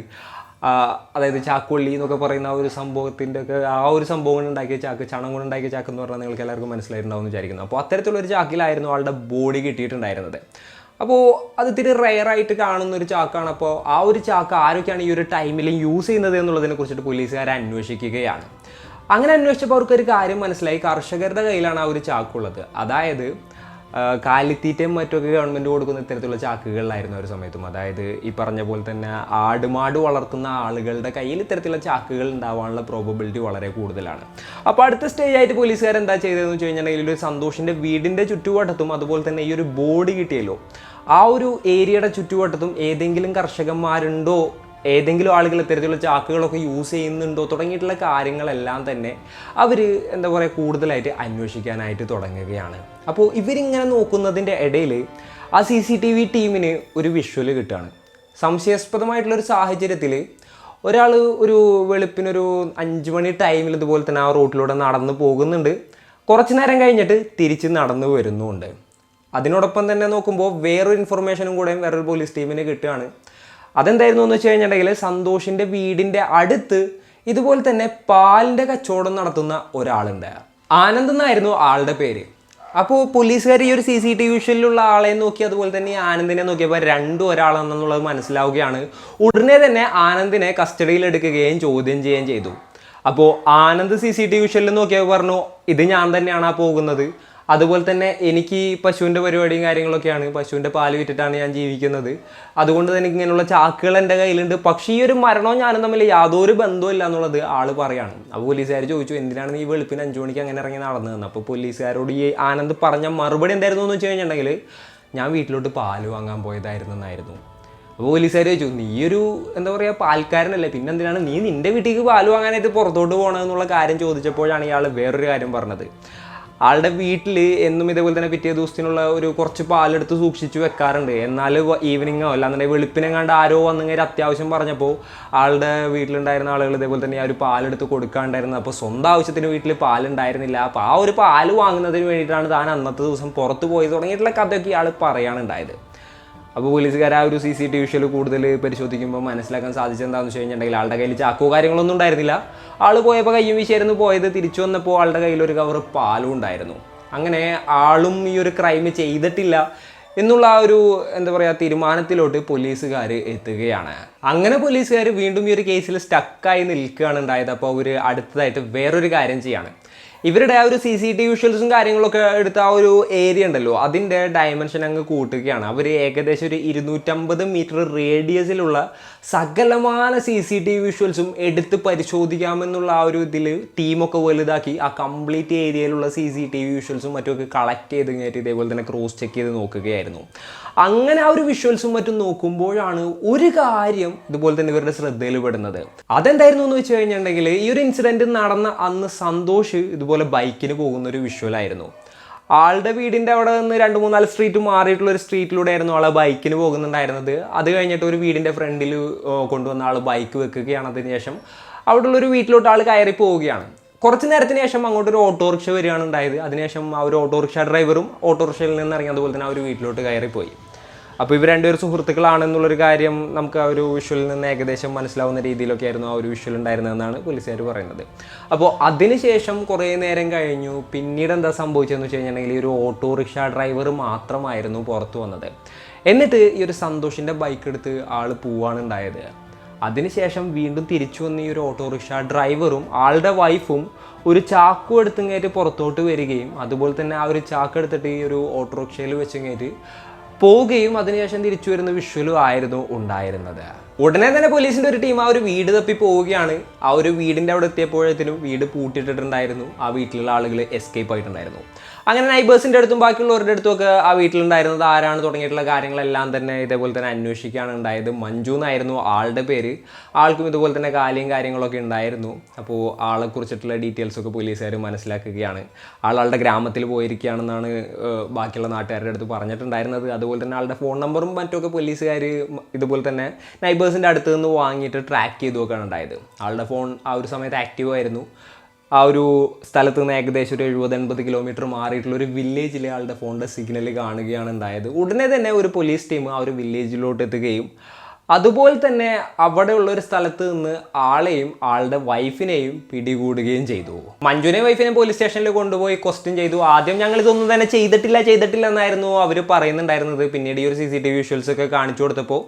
അതായത് ചാക്കുവള്ളി എന്നൊക്കെ പറയുന്ന ആ ഒരു സംഭവത്തിൻ്റെ ഒക്കെ ആ ഒരു സംഭവം കൊണ്ടുണ്ടാക്കിയ ചാക്ക്, ചണം കൊണ്ടുണ്ടാക്കിയ ചാക്ക് എന്ന് പറഞ്ഞാൽ നിങ്ങൾക്ക് എല്ലാവർക്കും മനസ്സിലായിട്ടുണ്ടാവും എന്ന് വിചാരിക്കുന്നു. അപ്പോൾ അത്തരത്തിലുള്ളൊരു ചാക്കിലായിരുന്നു ആളുടെ ബോഡി കിട്ടിയിട്ടുണ്ടായിരുന്നത്. അപ്പോൾ അത് ഇത്തിരി റെയറായിട്ട് കാണുന്നൊരു ചാക്കാണ്. അപ്പോൾ ആ ഒരു ചാക്ക് ആരൊക്കെയാണ് ഈ ഒരു ടൈമിൽ യൂസ് ചെയ്യുന്നത് എന്നുള്ളതിനെ കുറിച്ചിട്ട് പോലീസുകാർ അന്വേഷിക്കുകയാണ്. അങ്ങനെ അന്വേഷിച്ചപ്പോൾ അവർക്കൊരു കാര്യം മനസ്സിലായി, കർഷകരുടെ കയ്യിലാണ് ആ ഒരു ചാക്കുള്ളത്. അതായത് കാലിത്തീറ്റയും മറ്റൊക്കെ ഗവൺമെൻറ് കൊടുക്കുന്ന ഇത്തരത്തിലുള്ള ചാക്കുകളിലായിരുന്നു ഒരു സമയത്തും. അതായത് ഈ പറഞ്ഞ പോലെ തന്നെ ആടുമാട് വളർത്തുന്ന ആളുകളുടെ കയ്യിൽ ഇത്തരത്തിലുള്ള ചാക്കുകൾ ഉണ്ടാവാനുള്ള പ്രോബബിലിറ്റി വളരെ കൂടുതലാണ്. അപ്പോൾ അടുത്ത സ്റ്റേജ് ആയിട്ട് പോലീസുകാർ എന്താ ചെയ്തതെന്ന് വെച്ച് കഴിഞ്ഞിട്ടുണ്ടെങ്കിൽ ഒരു സന്തോഷിൻ്റെ വീടിൻ്റെ ചുറ്റുവട്ടത്തും അതുപോലെ തന്നെ ഈ ഒരു ബോഡി കിട്ടിയല്ലോ ആ ഒരു ഏരിയയുടെ ചുറ്റുവട്ടത്തും ഏതെങ്കിലും കർഷകന്മാരുണ്ടോ, ഏതെങ്കിലും ആളുകൾ ഇത്തരത്തിലുള്ള ചാക്കുകളൊക്കെ യൂസ് ചെയ്യുന്നുണ്ടോ തുടങ്ങിയിട്ടുള്ള കാര്യങ്ങളെല്ലാം തന്നെ അവർ എന്താ പറയുക കൂടുതലായിട്ട് അന്വേഷിക്കാനായിട്ട് തുടങ്ങുകയാണ്. അപ്പോൾ ഇവരിങ്ങനെ നോക്കുന്നതിൻ്റെ ഇടയിൽ ആ CCTV ടീമിന് ഒരു വിഷ്വൽ കിട്ടുകയാണ്. സംശയാസ്പദമായിട്ടുള്ളൊരു സാഹചര്യത്തിൽ ഒരാൾ ഒരു വെളുപ്പിനൊരു 5 മണി ടൈമിൽ ഇതുപോലെ തന്നെ ആ റോട്ടിലൂടെ നടന്നു പോകുന്നുണ്ട്. കുറച്ച് നേരം കഴിഞ്ഞിട്ട് തിരിച്ച് നടന്നു വരുന്നുമുണ്ട്. അതിനോടൊപ്പം തന്നെ നോക്കുമ്പോൾ വേറൊരു ഇൻഫർമേഷനും കൂടെ വേറൊരു പോലീസ് ടീമിന് കിട്ടുകയാണ്. അതെന്തായിരുന്നു എന്ന് വെച്ച് കഴിഞ്ഞിട്ടുണ്ടെങ്കിൽ സന്തോഷിൻ്റെ വീടിൻ്റെ അടുത്ത് ഇതുപോലെ തന്നെ പാലിൻ്റെ കച്ചവടം നടത്തുന്ന ഒരാളുണ്ട്. ആനന്ദ് എന്നായിരുന്നു ആളുടെ പേര്. അപ്പോൾ പോലീസുകാർ ഈ ഒരു CCTV വിഷ്വലിലുള്ള ആളെ നോക്കി അതുപോലെ തന്നെ ആനന്ദിനെ നോക്കിയപ്പോൾ രണ്ടും ഒരാളാണെന്നുള്ളത് മനസ്സിലാവുകയാണ്. ഉടനെ തന്നെ ആനന്ദിനെ കസ്റ്റഡിയിൽ എടുക്കുകയും ചോദ്യം ചെയ്യുകയും ചെയ്തു. അപ്പോൾ ആനന്ദ് CCTV വിഷ്വലിൽ നോക്കിയപ്പോൾ പറഞ്ഞു, ഇത് ഞാൻ തന്നെയാണ് ആ പോകുന്നത്, അതുപോലെ തന്നെ എനിക്ക് പശുവിൻ്റെ പരിപാടിയും കാര്യങ്ങളൊക്കെയാണ്, പശുവിൻ്റെ പാല് വിറ്റിട്ടാണ് ഞാൻ ജീവിക്കുന്നത്, അതുകൊണ്ട് തന്നെ ഇങ്ങനെയുള്ള ചാക്കുകൾ എൻ്റെ കയ്യിലുണ്ട്, പക്ഷേ ഈ ഒരു മരണവും ഞാനും തമ്മിൽ യാതൊരു ബന്ധമില്ല എന്നുള്ളത് ആൾ പറയാണ്. അപ്പോൾ പോലീസുകാർ ചോദിച്ചു, എന്തിനാണ് നീ വെളുപ്പിന് 5 മണിക്ക് അങ്ങനെ ഇറങ്ങി നടന്നതെന്ന്. അപ്പോൾ പോലീസുകാരോട് ഈ ആനന്ദ് പറഞ്ഞ മറുപടി എന്തായിരുന്നു എന്ന് വെച്ച് കഴിഞ്ഞിട്ടുണ്ടെങ്കിൽ ഞാൻ വീട്ടിലോട്ട് പാല് വാങ്ങാൻ പോയതായിരുന്നു എന്നായിരുന്നു. അപ്പോൾ പോലീസുകാർ ചോദിച്ചു, നീ ഒരു എന്താ പറയുക പാൽക്കാരനല്ലേ, പിന്നെ എന്തിനാണ് നീ നിൻ്റെ വീട്ടിലേക്ക് പാല് വാങ്ങാനായിട്ട് പുറത്തോട്ട് പോകണമെന്നുള്ള കാര്യം ചോദിച്ചപ്പോഴാണ് ഇയാൾ വേറൊരു കാര്യം പറഞ്ഞത്. ആളുടെ വീട്ടിൽ എന്നും ഇതേപോലെ തന്നെ പിറ്റേ ദിവസത്തിനുള്ള ഒരു കുറച്ച് പാലെടുത്ത് സൂക്ഷിച്ച് വെക്കാറുണ്ട്. എന്നാൽ ഈവനിങ്ങോ അല്ലാന്നുണ്ടെങ്കിൽ വെളുപ്പിനെങ്ങാണ്ട് ആരോ വന്നിങ്ങനെ അത്യാവശ്യം പറഞ്ഞപ്പോൾ ആളുടെ വീട്ടിലുണ്ടായിരുന്ന ആളുകൾ ഇതേപോലെ തന്നെ ആ ഒരു പാലെടുത്ത് കൊടുക്കാണ്ടായിരുന്നു. അപ്പോൾ സ്വന്തം ആവശ്യത്തിന് വീട്ടിൽ പാലുണ്ടായിരുന്നില്ല. അപ്പോൾ ആ ഒരു പാല് വാങ്ങുന്നതിന് വേണ്ടിയിട്ടാണ് താൻ അന്നത്തെ ദിവസം പുറത്ത് പോയി തുടങ്ങിയിട്ടുള്ള കഥയൊക്കെ ഇയാൾ പറയാനുണ്ടായത്. അപ്പോൾ പോലീസുകാർ ആ ഒരു CCTV വിഷ്വൽ കൂടുതൽ പരിശോധിക്കുമ്പോൾ മനസ്സിലാക്കാൻ സാധിച്ചെന്താണെന്ന് വെച്ച് കഴിഞ്ഞിട്ടുണ്ടെങ്കിൽ ആളുടെ കയ്യിൽ ചാക്കോ കാര്യങ്ങളൊന്നും ഉണ്ടായിരുന്നില്ല. ആൾ പോയപ്പോൾ കയ്യും വീശായിരുന്നു പോയത്. തിരിച്ചു വന്നപ്പോൾ ആളുടെ കയ്യിൽ ഒരു കവർ പാലും ഉണ്ടായിരുന്നു. അങ്ങനെ ആളും ഈ ഒരു ക്രൈം ചെയ്തിട്ടില്ല എന്നുള്ള ആ ഒരു എന്താ പറയുക തീരുമാനത്തിലോട്ട് പോലീസുകാർ എത്തുകയാണ്. അങ്ങനെ പോലീസുകാർ വീണ്ടും ഈ ഒരു കേസിൽ സ്റ്റക്കായി നിൽക്കുകയാണ് ഉണ്ടായത്. അപ്പോൾ അവർ അടുത്തതായിട്ട് വേറൊരു കാര്യം ചെയ്യാണ്. ഇവരുടെ ആ ഒരു CCTV വിഷ്വൽസും കാര്യങ്ങളൊക്കെ എടുത്ത ആ ഒരു ഏരിയ ഉണ്ടല്ലോ അതിൻ്റെ ഡയമെൻഷൻ അങ്ങ് കൂട്ടുകയാണ്. അവർ ഏകദേശം ഒരു 250 മീറ്റർ റേഡിയസിലുള്ള സകലമായ CCTV വിഷ്വൽസും എടുത്ത് പരിശോധിക്കാമെന്നുള്ള ആ ഒരു ഇതിൽ ടീമൊക്കെ വലുതാക്കി ആ കംപ്ലീറ്റ് ഏരിയയിലുള്ള CCTV വിഷ്വൽസും മറ്റുമൊക്കെ കളക്ട് ചെയ്ത് കഴിഞ്ഞിട്ട് ഇതേപോലെ തന്നെ ക്രോസ് ചെക്ക് ചെയ്ത് നോക്കുകയായിരുന്നു. അങ്ങനെ ആ ഒരു വിഷ്വൽസും മറ്റും നോക്കുമ്പോഴാണ് ഒരു കാര്യം ഇതുപോലെ തന്നെ ഇവരുടെ ശ്രദ്ധയിൽ പെടുന്നത്. അതെന്തായിരുന്നു എന്ന് വെച്ച് കഴിഞ്ഞിട്ടുണ്ടെങ്കിൽ ഈ ഒരു ഇൻസിഡൻറ്റ് നടന്ന അന്ന് സന്തോഷ് ഇതുപോലെ ബൈക്കിന് പോകുന്ന ഒരു വിഷ്വലായിരുന്നു. ആളുടെ വീടിൻ്റെ അവിടെ നിന്ന് 2-3-4 സ്ട്രീറ്റ് മാറിയിട്ടുള്ള ഒരു സ്ട്രീറ്റിലൂടെ ആയിരുന്നു ആൾ ബൈക്കിന് പോകുന്നുണ്ടായിരുന്നത്. അത് കഴിഞ്ഞിട്ട് ഒരു വീടിൻ്റെ ഫ്രണ്ടിൽ കൊണ്ടുവന്ന ആൾ ബൈക്ക് വെക്കുകയാണ്. അതിനുശേഷം അവിടെയുള്ളൊരു വീട്ടിലോട്ട് ആൾ കയറി പോവുകയാണ്. കുറച്ച് നേരത്തിന് ശേഷം അങ്ങോട്ടൊരു ഓട്ടോറിക്ഷ വരികയാണ് ഉണ്ടായത്. അതിനുശേഷം ആ ഒരു ഓട്ടോറിക്ഷ ഡ്രൈവറും ഓട്ടോറിക്ഷയിൽ നിന്ന് ഇറങ്ങി അതുപോലെ തന്നെ ആ ഒരു വീട്ടിലോട്ട് കയറിപ്പോയി. അപ്പോൾ ഇവർ രണ്ടുപേരും സുഹൃത്തുക്കളാണെന്നുള്ളൊരു കാര്യം നമുക്ക് ആ ഒരു വിഷ്വലിൽ നിന്ന് ഏകദേശം മനസ്സിലാവുന്ന രീതിയിലൊക്കെ ആയിരുന്നു ആ ഒരു വിഷ്വൽ ഉണ്ടായിരുന്നതെന്നാണ് പോലീസുകാർ പറയുന്നത്. അപ്പോൾ അതിനുശേഷം കുറേ നേരം കഴിഞ്ഞു. പിന്നീട് എന്താ സംഭവിച്ചതെന്ന് വെച്ച് കഴിഞ്ഞിട്ടുണ്ടെങ്കിൽ ഈ ഒരു ഓട്ടോറിക്ഷ ഡ്രൈവർ മാത്രമായിരുന്നു പുറത്തു വന്നത്. എന്നിട്ട് ഈ ഒരു സന്തോഷിൻ്റെ ബൈക്ക് എടുത്ത് ആൾ പോവാണ് ഉണ്ടായത്. അതിനുശേഷം വീണ്ടും തിരിച്ചു വന്ന ഈ ഒരു ഓട്ടോറിക്ഷ ഡ്രൈവറും ആളുടെ വൈഫും ഒരു ചാക്കു എടുത്തുങ്ങേറ്റ് പുറത്തോട്ട് വരികയും അതുപോലെ തന്നെ ആ ഒരു ചാക്ക് എടുത്തിട്ട് ഈ ഒരു ഓട്ടോറിക്ഷയിൽ വെച്ചുങ്ങേറ്റ് പോവുകയും അതിനുശേഷം തിരിച്ചു വരുന്ന വിഷ്വലും ആയിരുന്നു ഉണ്ടായിരുന്നത്. ഉടനെ തന്നെ പോലീസിന്റെ ഒരു ടീം ആ ഒരു വീട് തപ്പി പോവുകയാണ്. ആ ഒരു വീടിന്റെ അവിടെ എത്തിയപ്പോഴത്തേനും വീട് പൂട്ടിയിട്ടിട്ടുണ്ടായിരുന്നു. ആ വീട്ടിലുള്ള ആളുകൾ എസ്കേപ്പ് ആയിട്ടുണ്ടായിരുന്നു. അങ്ങനെ നൈബേഴ്സിൻ്റെ അടുത്തും ബാക്കിയുള്ളവരുടെ അടുത്തും ഒക്കെ ആ വീട്ടിലുണ്ടായിരുന്നത് ആരാണ് തുടങ്ങിയിട്ടുള്ള കാര്യങ്ങളെല്ലാം തന്നെ ഇതേപോലെ തന്നെ അന്വേഷിക്കുകയാണ് ഉണ്ടായത്. മഞ്ജു എന്നായിരുന്നു ആളുടെ പേര്. ആൾക്കും ഇതുപോലെ തന്നെ കാര്യങ്ങളൊക്കെ ഉണ്ടായിരുന്നു. അപ്പോൾ ആളെക്കുറിച്ചിട്ടുള്ള ഡീറ്റെയിൽസൊക്കെ പോലീസുകാർ മനസ്സിലാക്കുകയാണ്. ആളുടെ ഗ്രാമത്തിൽ പോയിരിക്കുകയാണെന്നാണ് ബാക്കിയുള്ള നാട്ടുകാരുടെ അടുത്ത് പറഞ്ഞിട്ടുണ്ടായിരുന്നത്. അതുപോലെ തന്നെ ആളുടെ ഫോൺ നമ്പറും മറ്റൊക്കെ പോലീസുകാർ ഇതുപോലെ തന്നെ നൈബേഴ്സിൻ്റെ അടുത്ത് നിന്ന് വാങ്ങിയിട്ട് ട്രാക്ക് ചെയ്തു നോക്കുകയാണ് ഉണ്ടായത്. ആളുടെ ഫോൺ ആ ഒരു സമയത്ത് ആക്റ്റീവ് ആയിരുന്നു. ആ ഒരു സ്ഥലത്ത് നിന്ന് ഏകദേശം ഒരു 70-80 കിലോമീറ്റർ മാറിയിട്ടുള്ള ഒരു വില്ലേജിൽ ആളുടെ ഫോണിൻ്റെ സിഗ്നൽ കാണുകയാണ് ഉണ്ടായത്. ഉടനെ തന്നെ ഒരു പോലീസ് ടീം ആ ഒരു വില്ലേജിലോട്ട് എത്തുകയും അതുപോലെ തന്നെ അവിടെയുള്ള ഒരു സ്ഥലത്ത് നിന്ന് ആളെയും ആളുടെ വൈഫിനെയും പിടികൂടുകയും ചെയ്തു. മഞ്ജുവിനെയും വൈഫിനെയും പോലീസ് സ്റ്റേഷനിൽ കൊണ്ടുപോയി ക്വസ്റ്റ്യൻ ചെയ്തു. ആദ്യം ഞങ്ങൾ ഇതൊന്നും തന്നെ ചെയ്തിട്ടില്ല എന്നായിരുന്നു അവർ പറയുന്നുണ്ടായിരുന്നത്. പിന്നീട് ഈ ഒരു CCTV വിഷ്വൽസ് ഒക്കെ കാണിച്ചു കൊടുത്തപ്പോൾ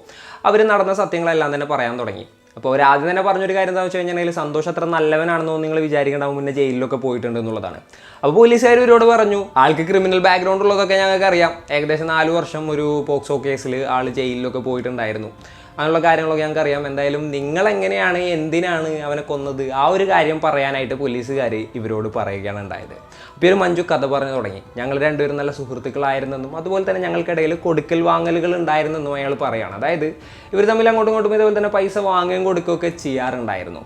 അവർ നടന്ന സത്യങ്ങളെല്ലാം തന്നെ പറയാൻ തുടങ്ങി. അപ്പോൾ അവർ ആദ്യം തന്നെ പറഞ്ഞൊരു കാര്യം എന്താണെന്ന് വെച്ച് കഴിഞ്ഞാൽ സന്തോഷ് അത്ര നല്ലവനാണെന്നോ നിങ്ങൾ വിചാരിക്കേണ്ടാവും, മുന്നേ ജയിലിലൊക്കെ പോയിട്ടുണ്ട് എന്നുള്ളതാണ്. അപ്പോൾ പോലീസുകാർ ഇവരോട് പറഞ്ഞു ആൾക്ക് ക്രിമിനൽ ബാക്ക്ഗ്രൗണ്ട് ഉള്ളതൊക്കെ ഞങ്ങൾക്ക് അറിയാം. ഏകദേശം 4 വർഷം ഒരു പോക്സോ കേസിൽ ആൾ ജയിലിലൊക്കെ പോയിട്ടുണ്ടായിരുന്നു. അങ്ങനെയുള്ള കാര്യങ്ങളൊക്കെ ഞങ്ങൾക്ക് അറിയാം. എന്തായാലും നിങ്ങളെങ്ങനെയാണ് എന്തിനാണ് അവനെ കൊന്നത് ആ ഒരു കാര്യം പറയാനായിട്ട് പോലീസുകാർ ഇവരോട് പറയുകയാണ് ഉണ്ടായത്. അപ്പോൾ ഒരു മഞ്ജു കഥ പറഞ്ഞു തുടങ്ങി. ഞങ്ങൾ രണ്ടുപേരും നല്ല സുഹൃത്തുക്കളായിരുന്നെന്നും അതുപോലെ തന്നെ ഞങ്ങൾക്കിടയിൽ കൊടുക്കൽ വാങ്ങലുകൾ ഉണ്ടായിരുന്നെന്നും അയാൾ പറയുകയാണ്. അതായത് ഇവർ തമ്മിൽ അങ്ങോട്ടും ഇങ്ങോട്ടും ഇതുപോലെ തന്നെ പൈസ വാങ്ങുകയും കൊടുക്കുകയൊക്കെ ചെയ്യാറുണ്ടായിരുന്നു.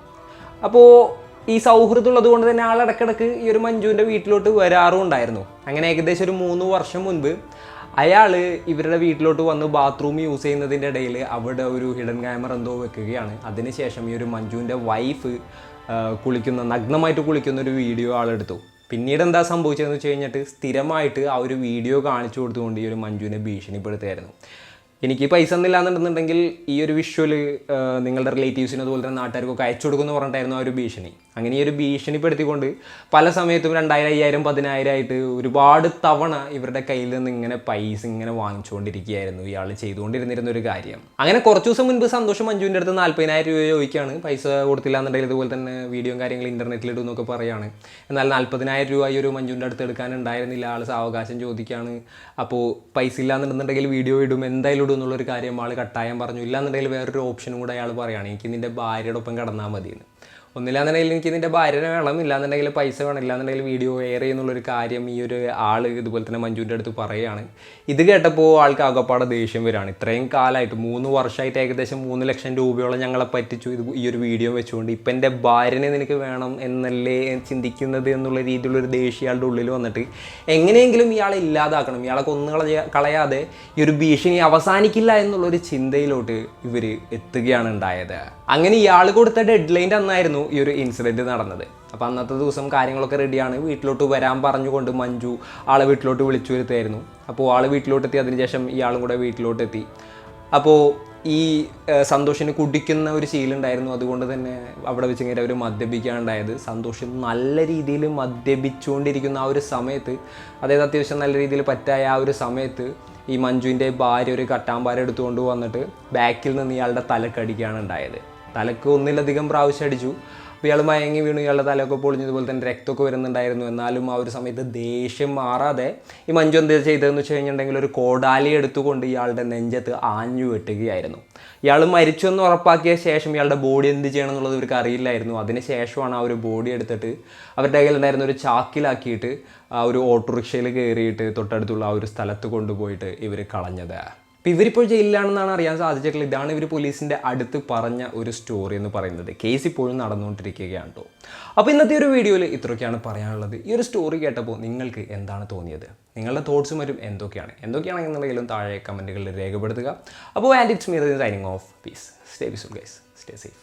അപ്പോൾ ഈ സൗഹൃദം ഉള്ളത് കൊണ്ട് തന്നെ ആൾ ഇടയ്ക്കിടയ്ക്ക് ഈ ഒരു മഞ്ജുവിൻ്റെ വീട്ടിലോട്ട് വരാറും ഉണ്ടായിരുന്നു. അങ്ങനെ ഏകദേശം ഒരു 3 വർഷം മുൻപ് അയാൾ ഇവരുടെ വീട്ടിലോട്ട് വന്ന് ബാത്റൂം യൂസ് ചെയ്യുന്നതിൻ്റെ ഇടയിൽ അവിടെ ഒരു ഹിഡൻ ക്യാമറ എന്തോ വെക്കുകയാണ്. അതിനുശേഷം ഈ ഒരു മഞ്ജുവിൻ്റെ വൈഫ് നഗ്നമായിട്ട് കുളിക്കുന്ന ഒരു വീഡിയോ ആളെടുത്തു. പിന്നീട് എന്താ സംഭവിച്ചതെന്ന് വെച്ച് കഴിഞ്ഞിട്ട് സ്ഥിരമായിട്ട് ആ ഒരു വീഡിയോ കാണിച്ചു കൊടുത്തുകൊണ്ട് ഈ ഒരു മഞ്ജുവിനെ ഭീഷണിപ്പെടുത്തുമായിരുന്നു. എനിക്ക് പൈസ ഒന്നുമില്ലാന്നുണ്ടെന്നുണ്ടെങ്കിൽ ഈ ഒരു വിഷ്വൽ നിങ്ങളുടെ റിലേറ്റീവ്സിനും അതുപോലെ തന്നെ നാട്ടുകാർക്കൊക്കെ അയച്ചു കൊടുക്കുമെന്ന് പറഞ്ഞിട്ടായിരുന്നു ആ ഒരു ഭീഷണി. അങ്ങനെ ഈ ഒരു ഭീഷണിപ്പെടുത്തിക്കൊണ്ട് പല സമയത്തും 2000, 5000, 10000 ആയിട്ട് ഒരുപാട് തവണ ഇവരുടെ കയ്യിൽ നിന്ന് ഇങ്ങനെ പൈസ ഇങ്ങനെ വാങ്ങിച്ചുകൊണ്ടിരിക്കുകയായിരുന്നു ഇയാൾ ചെയ്തുകൊണ്ടിരുന്നിരുന്ന ഒരു കാര്യം. അങ്ങനെ കുറച്ച് ദിവസം മുൻപ് സന്തോഷ് മഞ്ജുവിൻ്റെ അടുത്ത് 40,000 രൂപ ചോദിക്കുകയാണ്. പൈസ കൊടുത്തില്ല എന്നുണ്ടെങ്കിൽ ഇതുപോലെ തന്നെ വീഡിയോയും കാര്യങ്ങൾ ഇൻ്റർനെറ്റിൽ ഇടുന്നൊക്കെ പറയുകയാണ്. എന്നാൽ 40,000 രൂപ ഈ ഒരു മഞ്ജുവിൻ്റെ അടുത്ത് എടുക്കാനുണ്ടായിരുന്നില്ല. ആൾ സാവകാശം ചോദിക്കുകയാണ്. അപ്പോൾ പൈസ ഇല്ലാന്നുണ്ടെന്നുണ്ടെങ്കിൽ വീഡിയോ ഇടും, എന്തായാലും ഇടും എന്നുള്ളൊരു കാര്യം ആൾ കട്ടായം പറഞ്ഞു. ഇല്ലാന്നുണ്ടെങ്കിൽ വേറൊരു ഓപ്ഷനും കൂടെ അയാൾ പറയുകയാണ്, എനിക്ക് നിൻ്റെ ഭാര്യയുടെ ഒപ്പം കിടന്നാൽ മതിയെന്ന്. ഒന്നില്ലാന്നുണ്ടെങ്കിൽ എനിക്ക് നിൻ്റെ ഭാര്യനെ വേണം, ഇല്ലാന്നുണ്ടെങ്കിൽ പൈസ വേണം, ഇല്ലാന്നുണ്ടെങ്കിൽ വീഡിയോ എയർ ചെയ്യുന്നുള്ളൊരു കാര്യം ഈ ഒരു ആൾ ഇതുപോലെ തന്നെ മഞ്ജുവിൻ്റെ അടുത്ത് പറയുകയാണ്. ഇത് കേട്ടപ്പോൾ ആൾക്ക് ആകപ്പാടെ ദേഷ്യം വരികയാണ്. ഇത്രയും കാലമായിട്ട് 3 വർഷമായിട്ട് ഏകദേശം 3 ലക്ഷം രൂപയോളം ഞങ്ങളെ പറ്റിച്ചു ഈ ഒരു വീഡിയോ വെച്ചുകൊണ്ട്. ഇപ്പം എൻ്റെ ഭാര്യനെ നിനക്ക് വേണം എന്നല്ലേ ചിന്തിക്കുന്നത് എന്നുള്ള രീതിയിലുള്ളൊരു ദേഷ്യം ഇയാളുടെ ഉള്ളിൽ വന്നിട്ട് എങ്ങനെയെങ്കിലും ഇയാളെ ഇല്ലാതാക്കണം, ഇയാളെ കളയാതെ ഈ ഒരു ഭീഷണി അവസാനിക്കില്ല എന്നുള്ളൊരു ചിന്തയിലോട്ട് ഇവർ എത്തുകയാണ് ഉണ്ടായത്. അങ്ങനെ ഇയാൾ കൊടുത്ത ഡെഡ് ലൈൻ്റെ അന്നായിരുന്നു ഈ ഒരു ഇൻസിഡൻറ്റ് നടന്നത്. അപ്പോൾ അന്നത്തെ ദിവസം കാര്യങ്ങളൊക്കെ റെഡിയാണ്. വീട്ടിലോട്ട് വരാൻ പറഞ്ഞുകൊണ്ട് മഞ്ജു ആളെ വീട്ടിലോട്ട് വിളിച്ചു വരുത്തായിരുന്നു. അപ്പോൾ ആൾ വീട്ടിലോട്ടെത്തി. അതിനുശേഷം ഇയാളും കൂടെ വീട്ടിലോട്ടെത്തി. അപ്പോൾ ഈ സന്തോഷിന് കുടിക്കുന്ന ഒരു ശീലമുണ്ടായിരുന്നു. അതുകൊണ്ട് തന്നെ അവിടെ വെച്ച് ഇങ്ങനെ അവർ മദ്യപിക്കാനുണ്ടായത്. സന്തോഷം നല്ല രീതിയിൽ മദ്യപിച്ചുകൊണ്ടിരിക്കുന്ന ആ ഒരു സമയത്ത്, അതായത് അത്യാവശ്യം നല്ല രീതിയിൽ പറ്റായ ആ ഒരു സമയത്ത് ഈ മഞ്ജുവിൻ്റെ ഭാര്യ ഒരു കട്ടാമ്പാര എടുത്തുകൊണ്ട് വന്നിട്ട് ബാക്കിൽ നിന്ന് ഇയാളുടെ തലക്കടിക്കുകയാണ് ഉണ്ടായത്. തലക്ക് ഒന്നിലധികം പ്രാവശ്യം അടിച്ചു. അപ്പോൾ ഇയാൾ മയങ്ങി വീണു. ഇയാളുടെ തലയൊക്കെ പൊളിഞ്ഞതുപോലെ തന്നെ രക്തമൊക്കെ വരുന്നുണ്ടായിരുന്നു. എന്നാലും ആ ഒരു സമയത്ത് ദേഷ്യം മാറാതെ ഈ മഞ്ജു എന്താ ചെയ്തതെന്ന് വെച്ച് കഴിഞ്ഞിട്ടുണ്ടെങ്കിൽ ഒരു കോടാലി എടുത്തുകൊണ്ട് ഇയാളുടെ നെഞ്ചത്ത് ആഞ്ഞു വെട്ടുകയായിരുന്നു. ഇയാൾ മരിച്ചു എന്ന് ഉറപ്പാക്കിയ ശേഷം ഇയാളുടെ ബോഡി എന്ത് ചെയ്യണം എന്നുള്ളത് ഇവർക്ക് അറിയില്ലായിരുന്നു. അതിന് ശേഷമാണ് ആ ഒരു ബോഡി എടുത്തിട്ട് അവരുടെ കയ്യിലുണ്ടായിരുന്ന ഒരു ചാക്കിലാക്കിയിട്ട് ആ ഒരു ഓട്ടോറിക്ഷയിൽ കയറിയിട്ട് തൊട്ടടുത്തുള്ള ആ ഒരു സ്ഥലത്ത് കൊണ്ടുപോയിട്ട് ഇവർ കളഞ്ഞത്. അപ്പോൾ ഇവരിപ്പോൾ ജയിലിലാണെന്നാണ് അറിയാൻ സാധിച്ചിട്ടുള്ളത്. ഇതാണ് ഇവർ പോലീസിൻ്റെ അടുത്ത് പറഞ്ഞ ഒരു സ്റ്റോറി എന്ന് പറയുന്നത്. കേസ് ഇപ്പോഴും നടന്നുകൊണ്ടിരിക്കുകയാണ് കേട്ടോ. അപ്പോൾ ഇന്നത്തെ ഒരു വീഡിയോയിൽ ഇത്രയൊക്കെയാണ് പറയാനുള്ളത്. ഈ ഒരു സ്റ്റോറി കേട്ടപ്പോൾ നിങ്ങൾക്ക് എന്താണ് തോന്നിയത്? നിങ്ങളുടെ തോട്ട്സും മറ്റും എന്തൊക്കെയാണെന്നുണ്ടെങ്കിലും താഴെ കമൻറ്റുകളിൽ രേഖപ്പെടുത്തുക. അപ്പോൾ and it's me signing off. Peace. Stay peaceful guys. Stay safe.